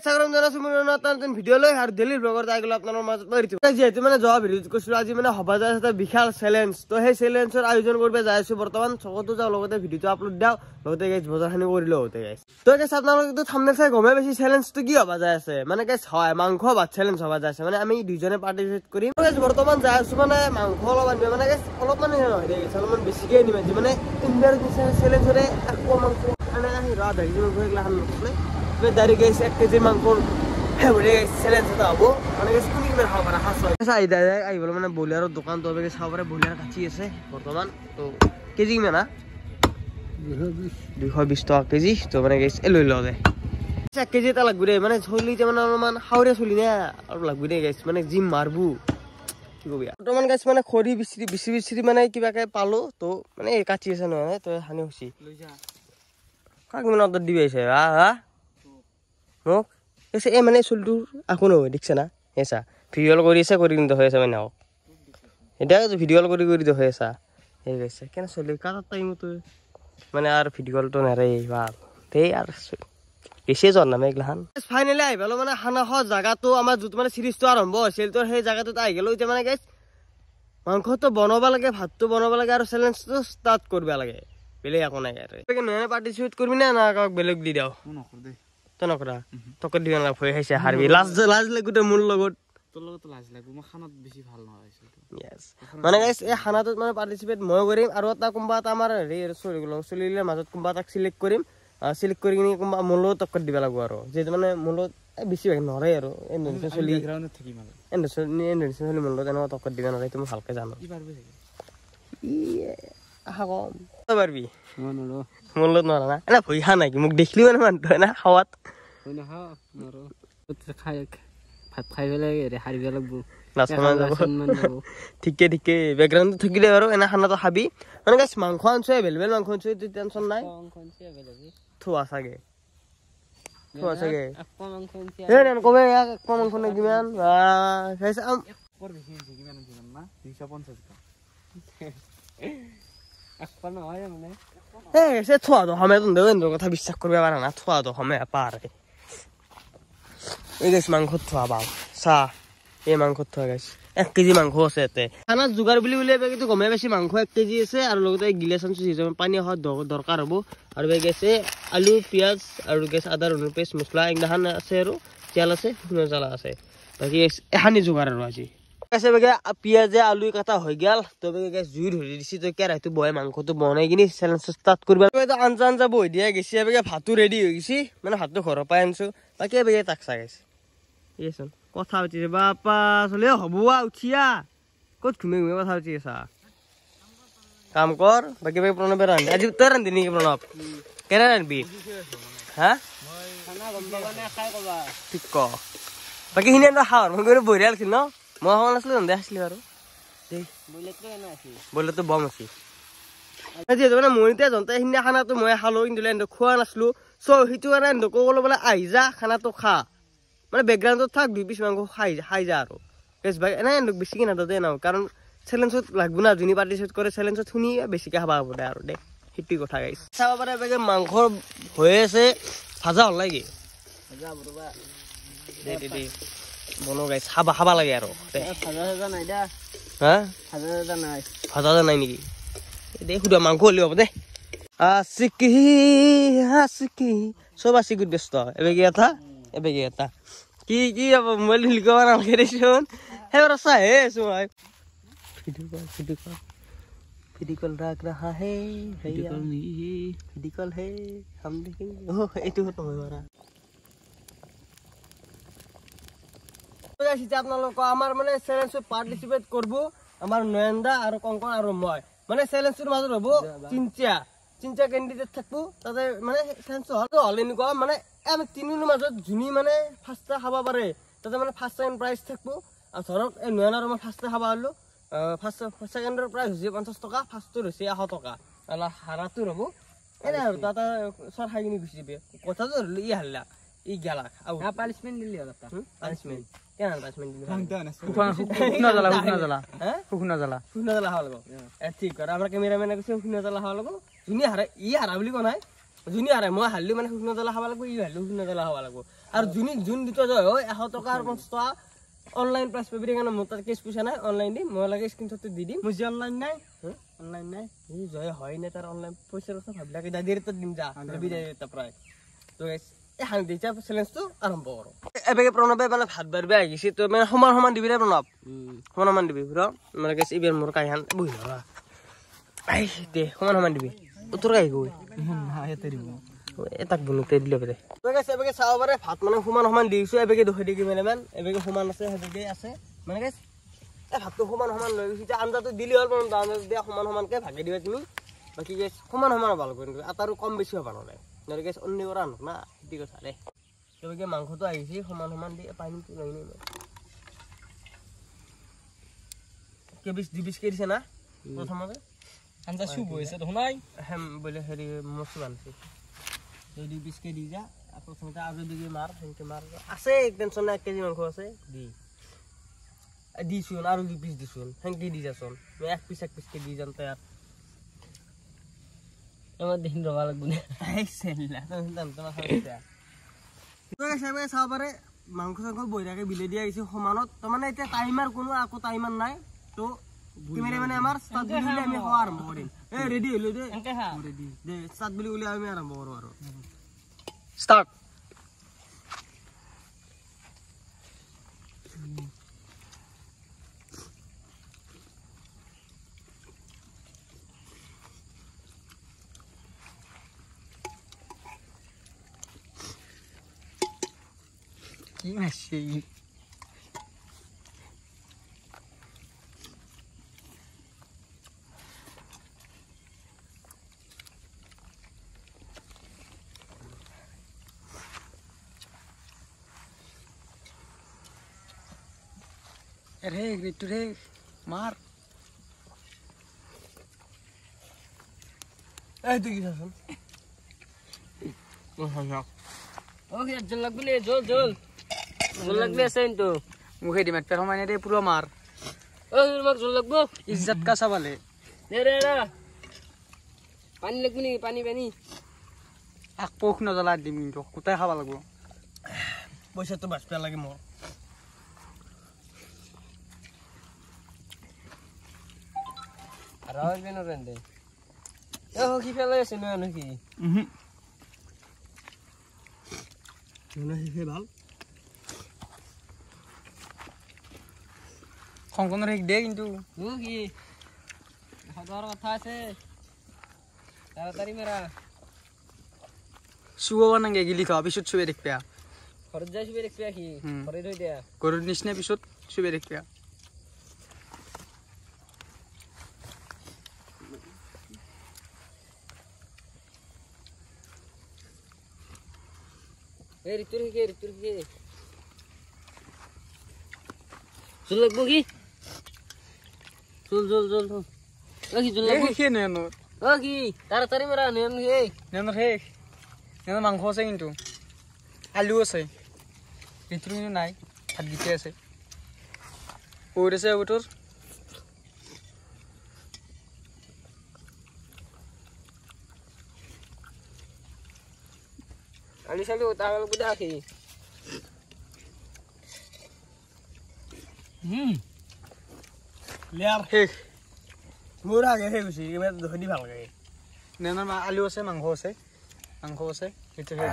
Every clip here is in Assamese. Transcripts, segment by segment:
স্বাগতম জানাইছো মোৰ নতুন ভিডিঅ লৈ আৰু ডেইলি ব্লগৰ আইগল আপোনালোকৰ মাজত পৰিছো যেহেতু মানে যোৱা ভিডিঅ কৈছিলো আজি মানে হবা যায় এটা বিশাল চ্যালেঞ্জ তো সেই চ্যালেঞ্জৰ আয়োজন কৰিব যাই আছো বৰ্তমান চকতো যাও লগতে ভিডিঅটো আপলোড দাও লগতে গাইস বজাৰখানি কৰিলো হতে গাইস তো গাইস আপোনালোকে তো থাম্বনেল চাই গমে বেছি চ্যালেঞ্জটো কি হবা যায় আছে মানে গাইস হয় মাংস ভাত চ্যালেঞ্জ হবা যায় আছে মানে আমি দুইজনে পাৰ্টিসিপেট কৰিম গাইস বৰ্তমান যাই আছো মানে মাংস অলপ আনিব মানে গাইস অলপ মানে নহয় গাইস অলপমান বেছিকে আনিম মানে ইণ্ডিয়াৰ চ্যালেঞ্জৰে আকো মাংস মানে আহি ৰা দাইজো গইলা হান নকলে বে দাৰি গাইস 1 কেজি মাংসৰ হেবৰে চ্যালেঞ্জ এটা হ'ব মানে গাইস কোনি কিমান খাব পাৰা হাস হয় চাইদা আইবল মানে বলিয়াৰৰ দোকান তো বেগে খাব পাৰা বলিয়াৰ কাটি আছে বৰ্তমান তো কেজি কিমান না 220 টাকা কেজি তো মানে গাইস লৈ ল দে 1 কেজি এটা লাগব ৰে মানে চলিতে মানে অলপমান হাওৰে চলি না আৰু লাগব দে গাইস মানে জিম মাৰবু কি কবিয়া বৰ্তমান গাইস মানে খৰি বিচি মানে কিবাকে পালো তো মানে কাটি আছে নহয় তো হানি হছি লৈ যা কাক মানে অৰ্ডাৰ দিবি আছে হা মোক এসে এ মানে চুলটো আকো নহয় দেখছ না এসা ভিডিও কৰি আছে কৰি কিন্তু হৈ আছে মানে এটা ভিডিও কৰি দে হৈ আছে এই গৈছে কেন চলি কাটা টাইম তো মানে আর ভিডিও তো নারে বাপ তেই আর বেশি জন না মেগলাহান ফাইনালি আই ভালো মানে খানা হ জায়গাটো আমার যত মানে সিরিজটো আরম্ভ হৈছিল তো সেই জায়গাটো আই গেল ইতে মানে গাইস মাংসটো বনাবা লাগে ভাতটো বনাবা লাগে আর চ্যালেঞ্জটো স্টার্ট করবা লাগে বেলে একো নাই আরে তুমি ননে পার্টিসিপেট করবি না না কাক বেলেগ দি দাও নকর দে তো নকরা তক দিবা না ভয় খাইছে হারবি লাজ লাগুতে মূল লগত তোর লগত লাজ লাগু মই খানাত বেশি ভাল না হইছিল यस মানে গাইস এই খানাটো মানে পার্টিসিপেট মই কৰিম আৰু এটা কোনবা এটা আমাৰ ৰে সৰি গলো চলিলে মাজত কোনবা এটা সিলেক্ট কৰিম সিলেক্ট কৰি কিনি কোনবা মূলত টক্কৰ দিবা লাগব আৰু যে মানে মূলত বেছি ভাগ নৰে আৰু এন্ডেন্স চলি ব্যাকগ্ৰাউণ্ডত থাকি মানে এন্ডেন্স চলি মূলত এনে টক্কৰ দিবা নৰে তুমি ভালকে জানো কি পাৰবে ই আহা কম তো পাৰবি নলো মূলত নৰা না এনে ভই খা নাই মোক দেখলি মানে মান না খাওয়াত হৈ না হা নৰো খাই ভাত খাই বেলে ৰে হাৰিব লাগব লাসমান যাব ঠিকে ব্যাকগ্ৰাউন্ড থাকিলে আৰু এনা খানাটো খাবি মানে গাইস মাংস আনছে এভেলেবল মাংস আনছে টেনশন নাই মাংস আনছে এভেলেবল থোৱা সাগে আকপা মাংস আনছে এ নেন কবে আকপা মাংস নে কিমান গাইসকৰ বেছি কিমান কিমান না 250 টাকা আকপা নহয় মানে এ সে থোৱা তো হামে তো দেন কথা বিশ্বাস কৰিবা পাৰা না থোৱা তো হামে পাৰে এই গাইস মাংস থোৱা বাও সা এই মাংস থোৱা গাইস 1 কেজি মাংস আছে এতে খানা জুগাৰ বুলি উলিয়াবে কিন্তু গমে বেছি মাংস 1 কেজি আছে আৰু লগতে গিলাস আনছো সিজন পানী হওয়া দৰকাৰ হ'ব আৰু বে গেছে আলু পিয়াজ আৰু গেছ আদা ৰহুন পেষ্ট মছলা ইংদাহান আছে আৰু তেল আছে শুনো জ্বালা আছে বাকি এহানি জুগাৰ আৰু আজি আছে বেগে পিয়াজে আলু কাটা হৈ গেল তো বেগে গেছ জুই ধৰি দিছি তো কেৰাইটো বয় মাংসটো বনাই কিনি চ্যালেঞ্জ স্টাৰ্ট কৰিবা তো আঞ্জা বই দিয়া গেছি বেগে ভাতটো ৰেডি হৈ গেছি মানে ভাতটো ঘৰৰ পাই আনছো বাকি বেগে তাক চাগাইছে ইয়েছন কথা হচ্ছে বাপা চলে হবুয়া উঠিয়া কত ঘুমে কথা হচ্ছে এসা কাম কর বাকি বাকি প্রণব রান আজি তোর রান দিনি প্রণব কেন রানবি হ্যাঁ খানা গম্বাগানে খাই কবা ঠিক ক বাকি হিনে না খাওয়ার মই গরে বইরাল ছিল ন মই হন আসলে দে আসলি আৰু দেই বইলে তো না আছে বইলে তো বম আছে আজি মানে মইতে জনতে হিনে খানাটো মই খালো কিন্তু এন্ড খোৱা নাছলো সো হিটো কাৰণে এন্ড কলো বলে আহি যা খানাটো খা মানে ব্যাকগ্ৰাউন্ডত থাক 2 পিস মাংস খাই যা আৰু বেশ ভাই এনে বেছি কিনা দে না কাৰণ চ্যালেঞ্জত লাগবো না যিনি পাৰ্টিসিপেট কৰে চ্যালেঞ্জত শুনি বেছিকে খাবা হ'ব দে আৰু দে হিপি কথা গাইছ চাবা পাৰে বেগে মাংস হৈ আছে ভাজা হল লাগি ভাজা বৰবা দে বনো গাইছ খাবা লাগে আৰু ভাজা নাই দা হা ভাজা নাই নেকি দে খুদা মাংস হলি হ'ব দে আসকি সব আসি গুড ব্যস্ত এবেগে এটা কি अब मोबाइल लिखो ना करेशन है रसा है सुनाय वीडियो कॉल रख रहा है वीडियो कॉल नहीं है वीडियो कॉल है हम देखेंगे ओ एटू खत्म हो रहा তো আসিছে আপোনালোক আমাৰ মানে চ্যালেঞ্জত পাৰ্টিসিপেট কৰব আমাৰ নয়নদা আৰু কংকন আৰু মই মানে চ্যালেঞ্জৰ মাজত হ'ব তিনটা ক্যান্ডিডেট থাকবো তাতে মানে চ্যালেঞ্জ হল এনেকুৱা মানে আমি তিনিৰ মাজত জুনি মানে ফাৰ্স্টটা খাবা পাৰে তাতে মানে ফাৰ্স্ট টাইম প্ৰাইজ থাকবো আৰ ধৰক এই নয়নৰ মই ফাৰ্স্টটা খাবা হলো ফাৰ্স্ট সেকেন্ডৰ প্ৰাইজ হৈছে 50 টাকা ফাৰ্স্টৰ হৈছে 100 টাকা আলা হাৰাটো ৰব এনে আৰু তাতে সৰ খাই কিনি গুছি যাবে কথাটো হলি ই হাল্লা ই গালা আউ পানিশমেন্ট দিলি হল তা পানিশমেন্ট কেন পানিশমেন্ট দিলি শুকনা জ্বালা হল ঠিক কৰে আমাৰ ক্যামেৰাম্যানে কৈছে শুকনা জ্বালা হল জুনি হাৰা ই হাৰা বুলি কোৱা নাই জুনি হাৰা মই হাল্লি মানে শুকনা জ্বালা খাবা লাগব ই হাল্লি শুকনা জ্বালা খাবা লাগব আৰু যোন দুটা যায় হয় 100 টকা আৰু 50 টকা অনলাইন প্ৰাইচ পাবি কাৰণে মোৰ তাত কেছ পইচা নাই অনলাইন দি মই লাগে স্ক্ৰীনশ্বটটো দি দিম মুজি অনলাইন নাই অনলাইন নাই ই জয় হয় নে তাৰ অনলাইন পইচাৰ কথা ভাবলাকে দাদিৰ তাত দিম যা ৰবি দাদিৰ তাত প্ৰায় তো গাইছ এই হাং দিছা চ্যালেঞ্জটো আৰম্ভ কৰো এবেগে প্ৰণৱে মানে ভাত বাৰবে আহিছে তো মানে সমান দিবি ৰে প্ৰণৱ সমান দিবি ৰ মানে গাইছ ইবেৰ মোৰ কাইহান বহি ৰ আই দে সমান দিবি তোৰ কাই গৈ না এতে দিব এটাক বনুতে দিলে পারে তো গাইছ এবেগে চাও পারে ভাত মানে সমান দিছো এবেগে দহে দি মানে মান এবেগে সমান আছে হেবেগে আছে মানে গাইছ এই ভাতটো সমান লৈ গৈছে আঞ্জাটো দিলি হল মানে আঞ্জাটো দিয়া সমানকে ভাগে দিবা তুমি বাকি গাইছ সমান ভাল কৰি আটাৰো কম বেছি হ'ব পাৰে নৰে গাইছ অন্য কৰা না ঠিক আছে ৰে এবেগে মাংসটো আহিছে সমান দি পানীটো লৈ নে কেবিস দিবিস কৰিছে না প্ৰথমতে আঞ্জা শুব হৈছে ধনাই হেম বলে হেৰি মছলা আনছে যদি বিস্কে দি যা প্ৰথমতে আৰু দিবি মাৰ হেনকে মাৰ আছে টেনচন নাই 1 কেজি মাংস আছে দি দিছুন আৰু 2 পিস দিছুন হেনকে দি যাচোন মই 1 পিস কে দি যাম তয়াৰ আমাৰ দিন ৰবা লাগব নে এই সেলা তোমাৰ খাইছা তো এসবে চাও পারে মাংস বইরাকে বিলে দিয়া গেছে সমানত তো মানে এটা টাইমার কোনো আকো টাইমার নাই তো ক্যামেরা মানে আমার স্টার্ট দিলে আমি হওয়া আরম্ভ করিম এ রেডি হইলো দে এনকে হ্যাঁ রেডি দে স্টার্ট বলি বলি আমি আরম্ভ করব আর স্টার্ট কি মাসি রে গ্রেট রে মার এই তুই কি যাসন ওকে জল লাগলে জল লাগলে আছে তো মুখে দি মাত মানে রে পুরো মার ও মার জল লাগবো ইজ্জত কা সওয়ালে রে পানি লাগবি নি পানি আক পোখ ন জ্বলা দিম তো কোথায় খাবা লাগবো পয়সা তো বাঁচবে লাগে মোর রাওয়াজ বেন রেন্দে ও কি ফেলে আছে না নাকি না হে ভাল সংকনৰ এক দে কিন্তু ও কি খাবাৰ কথা আছে তাড়াতাড়ি মেৰা শুবা নাগে গিলি খাওয়া পিছত শুবে দেখবা ঘৰত যাই শুবে দেখবা কি ঘৰে থৈ দিয়া ঘৰৰ নিচিনা পিছত শুবে দেখবা এ রিতুর কি জল লাগবো কি জল ও কি জল লাগবো কি নেন ও কি তাড়াতাড়ি মেরা নেন হে মাংস আছে কিন্তু আলু আছে রিতুর কিন্তু নাই ভাত গিতে আছে ওর আছে ওটর Ali salu tagal budak ki. লিয়ার হেক মোর আগে হে গুছি এমে ধনি ভাল লাগে নেনা মা আলু আছে মাংস আছে এটা হে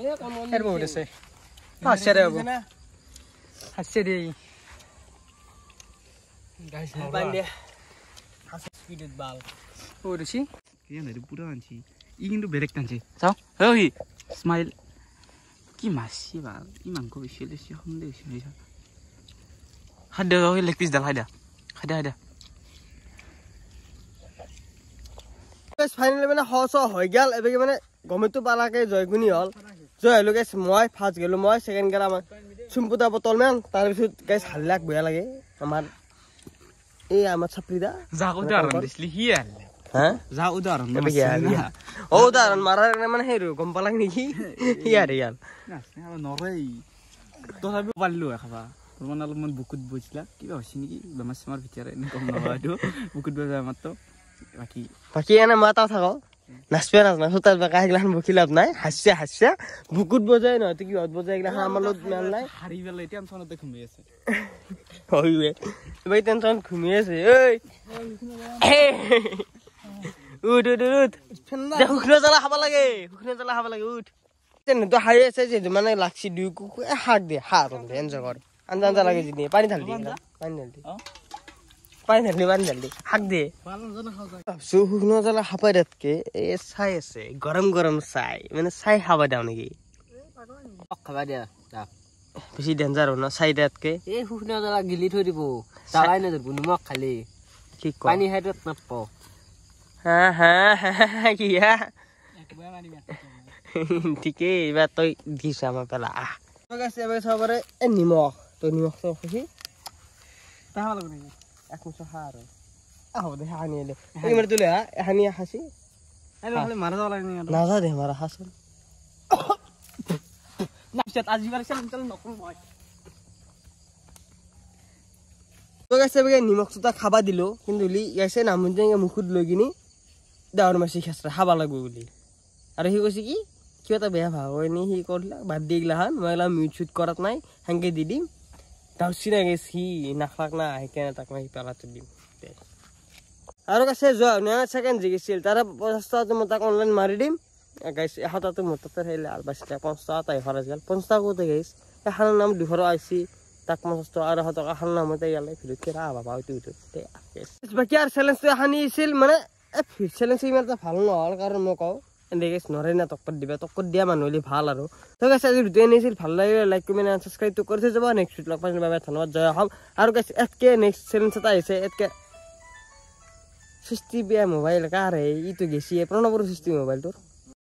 এ কমন এর বহুত আছে হাসছে রে বাবু হাসছে রে গাইস বান্দে হাসছে স্পিডত বাল ওরছি কি না রে পুরো আনছি ই কিন্তু বেরেক টানছে চাও ওই স্মাইল কি মাসি বা ই মাংস বেশি বেশি হমলে বেশি হইছে হাদা ওই লেগ পিস দাল হাদা গাইস ফাইনালি মানে হস হৈ গেল এবেগে মানে গমেটো পালাকে জয়গুনি হল জয় হলো গাইস মই ফার্স্ট গেলো মই সেকেন্ড গেল আমার সুম্পুতা বোতল মান তার পিছত গাইস হাল্লাক বেয়া লাগে আমার এই আমার ছাপরিদা যা উদাহরণ দিছলি হি আল হ্যাঁ যা উদাহরণ ও উদাহরণ মারার মানে হেরু গম পালাক নাকি ইয়ার না নরই তথাপি পারলো খাবা তোর মানে অলপমান বুকুত বইছিলা কিবা হইছে নেকি বেমাৰ ভিতরে কম নবাটো বুকুত বজা মাত্র বাকি এনে মাতা থাকো নাচপে নাচনা চোতাল বেকা সেইগিলাখান বকি লাভ নাই হাস্যা বুকুত বজাই নহয় তো কিহত বজাই এইগিলাখান আমাৰ লগত মেল নাই হাৰি পেলাই টেনচনতে ঘুমি আছে হয় এইবাৰ টেনচন ঘুমি আছে ঐ উঠ শুকনো জ্বালা খাব লাগে উঠ তেনেতো হাৰি আছে যিহেতু মানে লাগছি দুই শাক দিয়ে শাক ৰন্ধে এনজয় কৰ আঞ্জা লাগে যদি পানী ঢালি শাক দিয়ে ভাবছো শুকনো জ্বালা খাবাই দিয়াতকে এই চাই আছে গৰম চাই মানে চাই খাবা দিওঁ নেকি খাবা দিয়া বেছি ডেঞ্জাৰ হয় ন চাই দিয়াতকে এই শুকনা জ্বালা গিলি থৈ দিব জ্বালাই নাযাব নিমখ খালি কি পানী খাই নাপাওঁ কি ঠিকেই এইবাৰ তই দিছ আমাৰ পেলা এবাৰ চাব পাৰে এই নিমখ তই নিমখ চব খাইছি একমুচ খা আৰু আহ দে হানি দে এইমাৰ তুলে হা হানি খাইছি মাৰা যাব লাগে নাযা দে মাৰা খাচোন নিমখ চোতা খাবা দিলো কিন্তু ইয়াছে নামুন মুখত লৈ কিনি ডাৱৰ মাছি খেচৰা খাবা লাগব বুলি আৰু সি কৈছে কি কিবা এটা বেয়া ভাৱ হয় নি সি কৰিলা বাদ দি গিলাখান মই এলা মিউট চুট কৰাত নাই সেনেকে দি দিম ডাউচি না গেছ সি নাখাক না সেইকাৰণে তাক মই পেলাটো দিম আৰু কাছে যোৱা ছেকেণ্ড জিকিছিল তাৰে 50 টকাটো মই তাক অনলাইন মাৰি দিম গাইছ 100 টকাটো মোৰ তাতে আহিলে আৰু বাচিলে 50 টকা তাই খৰচ গ'ল 50 টকা ক'তে গাইছ এখানৰ নাম 200 আইছি তাক 50 টকা আৰু 100 টকা এখানৰ নামতে গ'লে ভিডিঅ'ত কি ৰা বাবা এইটো বাকী আৰু চেলেঞ্জটো এখানি আছিল মানে চেলেঞ্জ ইমান এটা ভাল নহ'ল কাৰণ মই কওঁ এনেকৈ নৰে না টক্কৰ দিবা টক্কৰ দিয়া মানুহ হ'লে ভাল আৰু তো গাইছ আজি ভিডিঅ' এনেছিল ভাল লাগিলে লাইক কমেণ্ট এণ্ড ছাবস্ক্ৰাইবটো কৰি থৈ যাব নেক্সট ভিডিঅ'ত লগ পাইছোঁ বাবে ধন্যবাদ জয় অসম আৰু গাইছ এতকে নেক্সট চেলেঞ্জ এটা আহিছে এতকে 60 মোবাইল কাৰ ইটো গেছি প্ৰণৱৰ 60 মোবাইলটোৰ